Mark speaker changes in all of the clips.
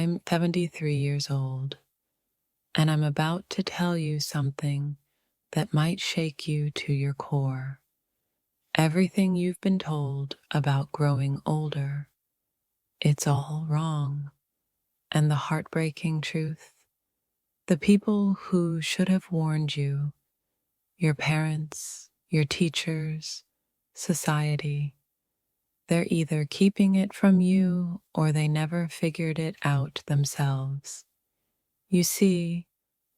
Speaker 1: I'm 73 years old, and I'm about to tell you something that might shake you to your core. Everything you've been told about growing older, it's all wrong. And the heartbreaking truth, the people who should have warned you, your parents, your teachers, society, they're either keeping it from you or they never figured it out themselves. You see,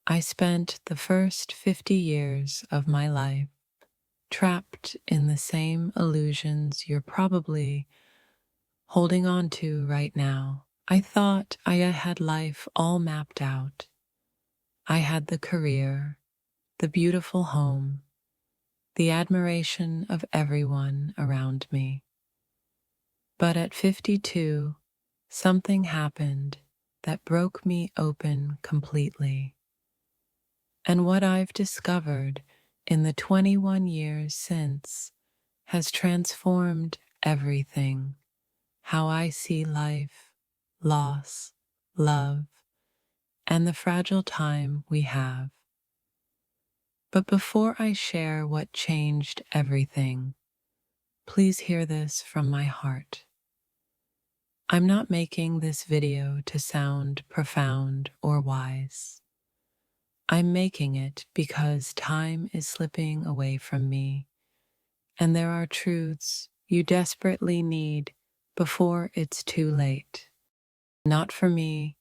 Speaker 1: I spent the first 50 years of my life trapped in the same illusions you're probably holding on to right now. I thought I had life all mapped out. I had the career, the beautiful home, the admiration of everyone around me. But at 52, something happened that broke me open completely. And what I've discovered in the 21 years since has transformed everything: how I see life, loss, love, and the fragile time we have. But before I share what changed everything, please hear this from my heart. I'm not making this video to sound profound or wise. I'm making it because time is slipping away from me, and there are truths you desperately need before it's too late. Not for me,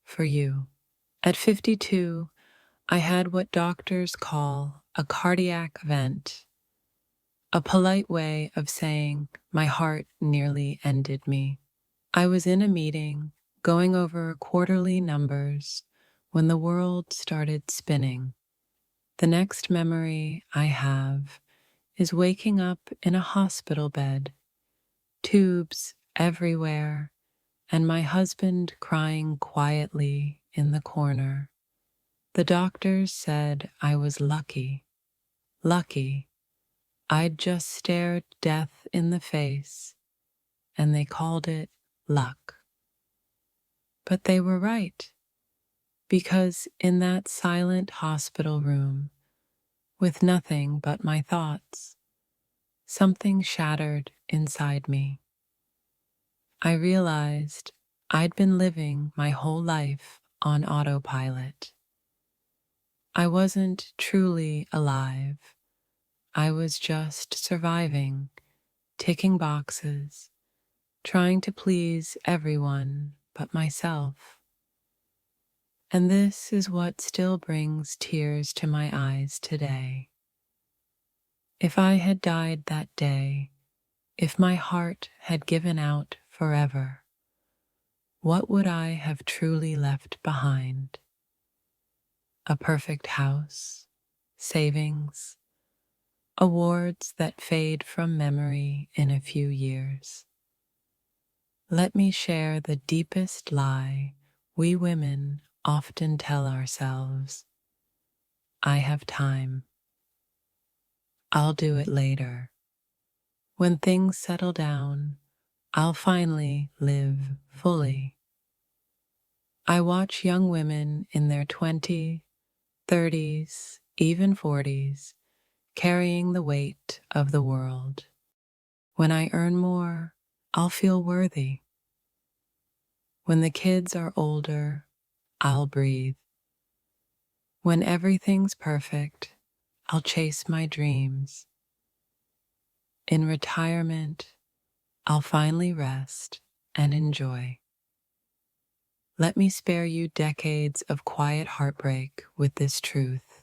Speaker 1: for you. At 52, I had what doctors call a cardiac event, a polite way of saying my heart nearly ended me. I was in a meeting, going over quarterly numbers, when the world started spinning. The next memory I have is waking up in a hospital bed, tubes everywhere, and my husband crying quietly in the corner. The doctors said I was lucky. Lucky. I'd just stared death in the face, and they called it luck. But they were right, because in that silent hospital room, with nothing but my thoughts, something shattered inside me. I realized I'd been living my whole life on autopilot. I wasn't truly alive. I was just surviving, ticking boxes, trying to please everyone but myself. And this is what still brings tears to my eyes today. If I had died that day, if my heart had given out forever, what would I have truly left behind? A perfect house, savings, awards that fade from memory in a few years. Let me share the deepest lie we women often tell ourselves. I have time. I'll do it later. When things settle down, I'll finally live fully. I watch young women in their 20s, 30s, even 40s, carrying the weight of the world. When I earn more, I'll feel worthy. When the kids are older, I'll breathe. When everything's perfect, I'll chase my dreams. In retirement, I'll finally rest and enjoy. Let me spare you decades of quiet heartbreak with this truth.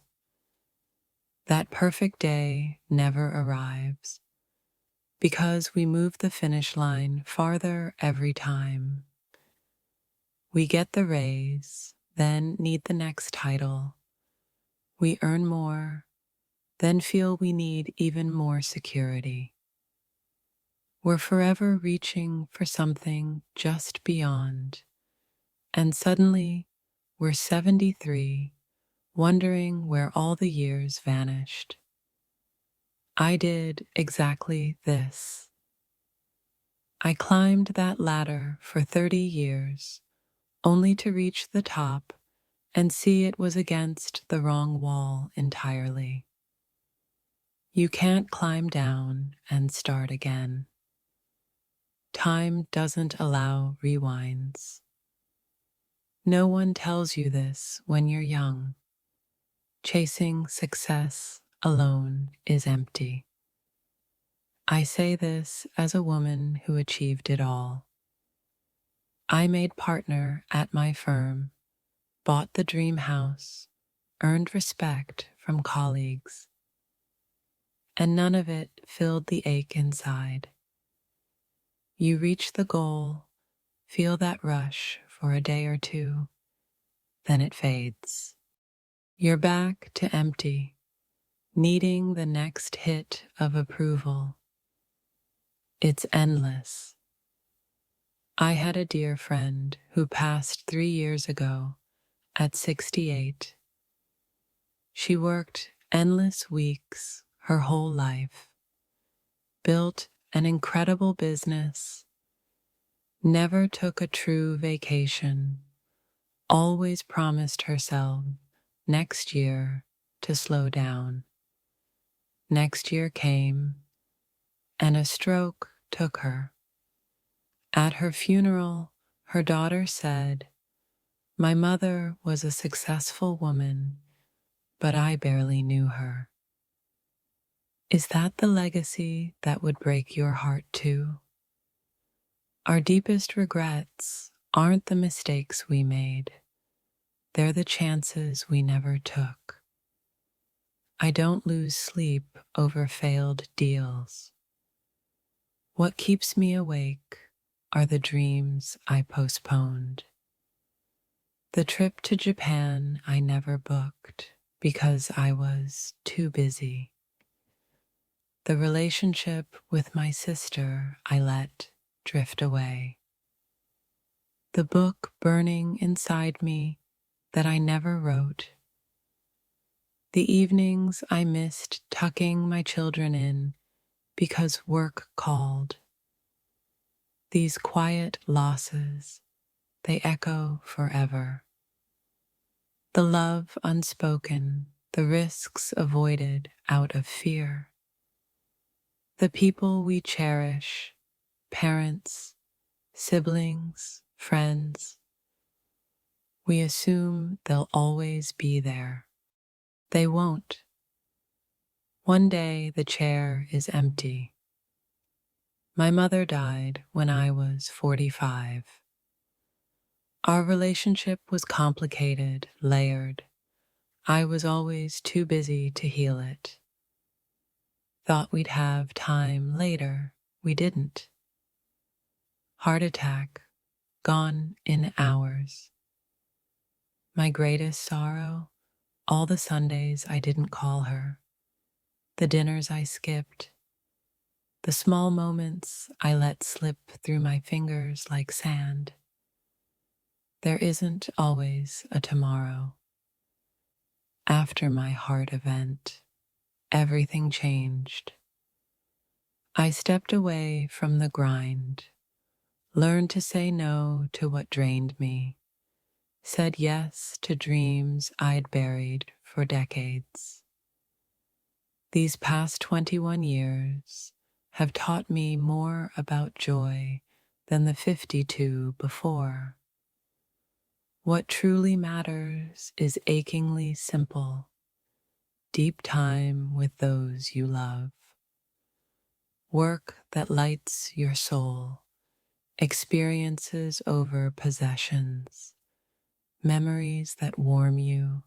Speaker 1: That perfect day never arrives, because we move the finish line farther every time. We get the raise, then need the next title. We earn more, then feel we need even more security. We're forever reaching for something just beyond, and suddenly we're 73, wondering where all the years vanished. I did exactly this. I climbed that ladder for 30 years, only to reach the top and see it was against the wrong wall entirely. You can't climb down and start again. Time doesn't allow rewinds. No one tells you this when you're young. Chasing success alone is empty. I say this as a woman who achieved it all. I made partner at my firm, bought the dream house, earned respect from colleagues, and none of it filled the ache inside. You reach the goal, feel that rush for a day or two, then it fades. You're back to empty, needing the next hit of approval. It's endless. I had a dear friend who passed 3 years ago at 68. She worked endless weeks her whole life, built an incredible business, never took a true vacation, always promised herself next year to slow down. Next year came, and a stroke took her. At her funeral, her daughter said, "My mother was a successful woman, but I barely knew her." Is that the legacy that would break your heart too? Our deepest regrets aren't the mistakes we made. They're the chances we never took. I don't lose sleep over failed deals. What keeps me awake are the dreams I postponed. The trip to Japan I never booked because I was too busy. The relationship with my sister I let drift away. The book burning inside me that I never wrote. The evenings I missed tucking my children in because work called. These quiet losses, they echo forever. The love unspoken, the risks avoided out of fear. The people we cherish, parents, siblings, friends, we assume they'll always be there. They won't. One day the chair is empty. My mother died when I was 45. Our relationship was complicated, layered. I was always too busy to heal it. Thought we'd have time later. We didn't. Heart attack, gone in hours. My greatest sorrow, all the Sundays I didn't call her, the dinners I skipped, the small moments I let slip through my fingers like sand. There isn't always a tomorrow. After my heart event, everything changed. I stepped away from the grind, learned to say no to what drained me, said yes to dreams I'd buried for decades. These past 21 years have taught me more about joy than the 52 before. What truly matters is achingly simple, deep time with those you love, work that lights your soul, experiences over possessions, memories that warm you,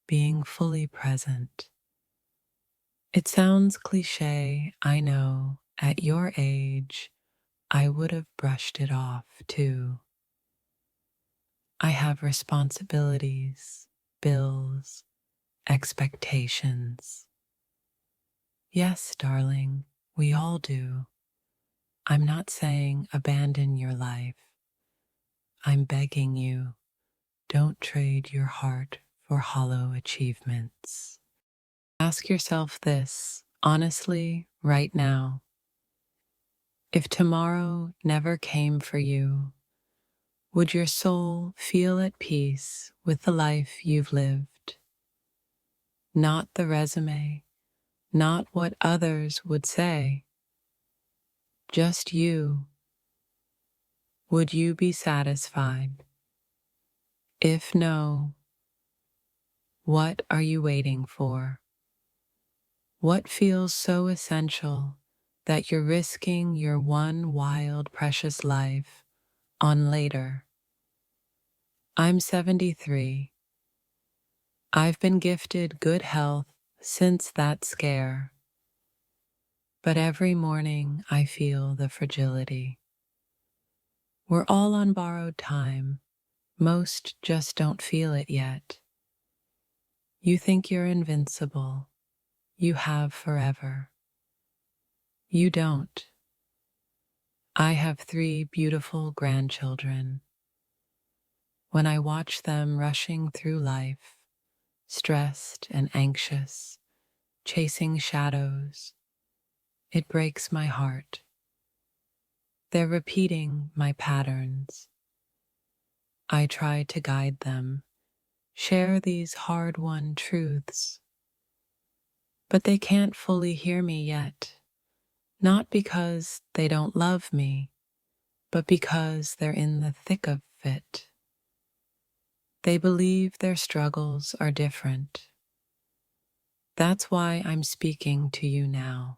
Speaker 1: being fully present. It sounds cliche, I know. At your age, I would have brushed it off too. I have responsibilities, bills, expectations. Yes, darling, we all do. I'm not saying abandon your life. I'm begging you, don't trade your heart for hollow achievements. Ask yourself this, honestly, right now. If tomorrow never came for you, Would your soul feel at peace with the life you've lived? Not the resume, not what others would say, just you. Would you be satisfied? If no, what are you waiting for? What feels so essential that you're risking your one wild, precious life on later? I'm 73. I've been gifted good health since that scare, but every morning I feel the fragility. We're all on borrowed time. Most just don't feel it yet. You think you're invincible. You have forever. You don't. I have 3 beautiful grandchildren. When I watch them rushing through life, stressed and anxious, chasing shadows, it breaks my heart. They're repeating my patterns. I try to guide them, share these hard-won truths, but they can't fully hear me yet, not because they don't love me, but because they're in the thick of it. They believe their struggles are different. That's why I'm speaking to you now,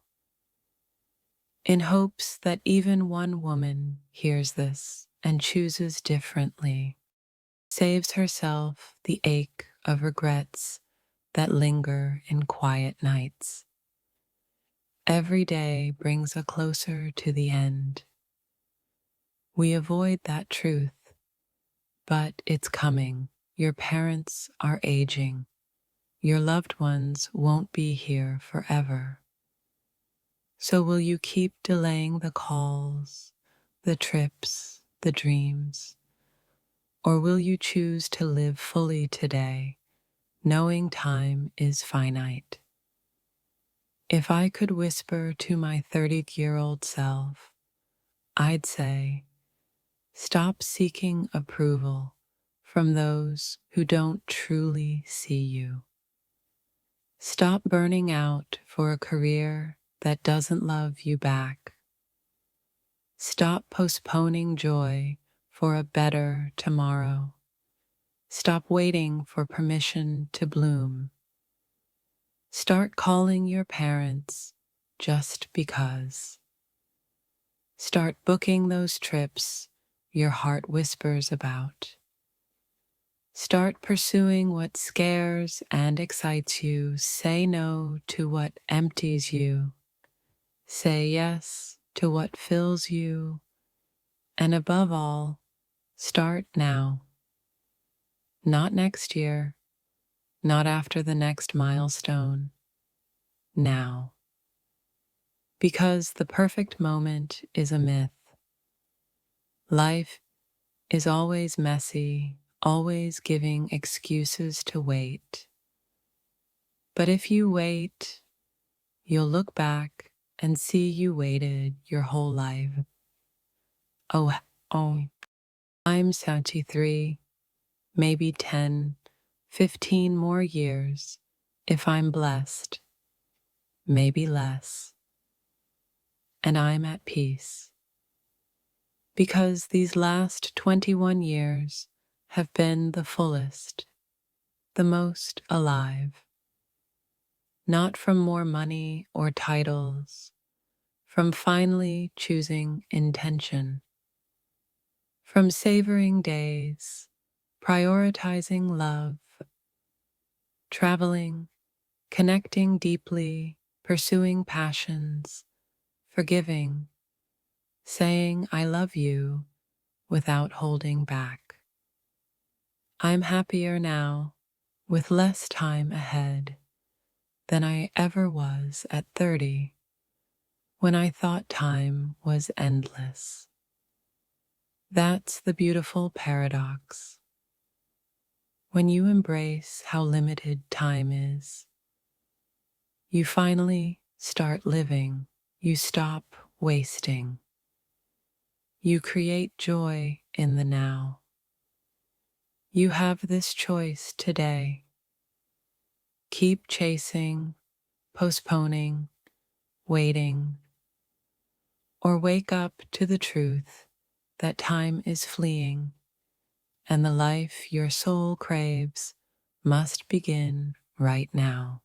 Speaker 1: in hopes that even one woman hears this and chooses differently, saves herself the ache of regrets that linger in quiet nights. Every day brings a closer to the end. We avoid that truth, but it's coming. Your parents are aging. Your loved ones won't be here forever. So will you keep delaying the calls, the trips, the dreams? Or will you choose to live fully today, knowing time is finite? If I could whisper to my 30-year-old self, I'd say, stop seeking approval from those who don't truly see you. Stop burning out for a career that doesn't love you back. Stop postponing joy for a better tomorrow. Stop waiting for permission to bloom. Start calling your parents just because. Start booking those trips your heart whispers about. Start pursuing what scares and excites you. Say no to what empties you. Say yes to what fills you. And above all, start now. Not next year, not after the next milestone. Now. Because the perfect moment is a myth. Life is always messy, always giving excuses to wait. But if you wait, you'll look back and see you waited your whole life. Oh, oh, I'm 73, maybe 10, 15 more years, if I'm blessed, maybe less. And I'm at peace. Because these last 21 years have been the fullest, the most alive. Not from more money or titles, from finally choosing intention, from savoring days, prioritizing love, traveling, connecting deeply, pursuing passions, forgiving, saying I love you without holding back. I'm happier now, with less time ahead, than I ever was at 30, when I thought time was endless. That's the beautiful paradox. When you embrace how limited time is, you finally start living. You stop wasting. You create joy in the now. You have this choice today. Keep chasing, postponing, waiting, or wake up to the truth that time is fleeing and the life your soul craves must begin right now.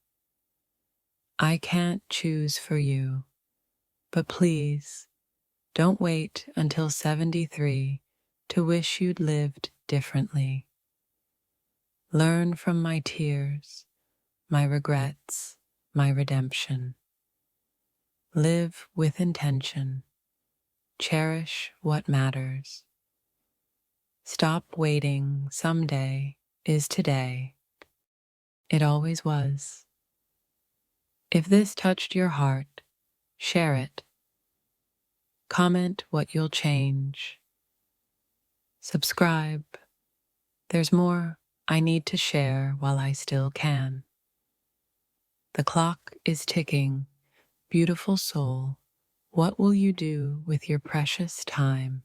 Speaker 1: I can't choose for you, but please don't wait until 73 to wish you'd lived differently. Learn from my tears, my regrets, my redemption. Live with intention. Cherish what matters. Stop waiting. Someday is today. It always was. If this touched your heart, share it. Comment what you'll change. Subscribe. There's more I need to share while I still can. The clock is ticking. Beautiful soul, what will you do with your precious time?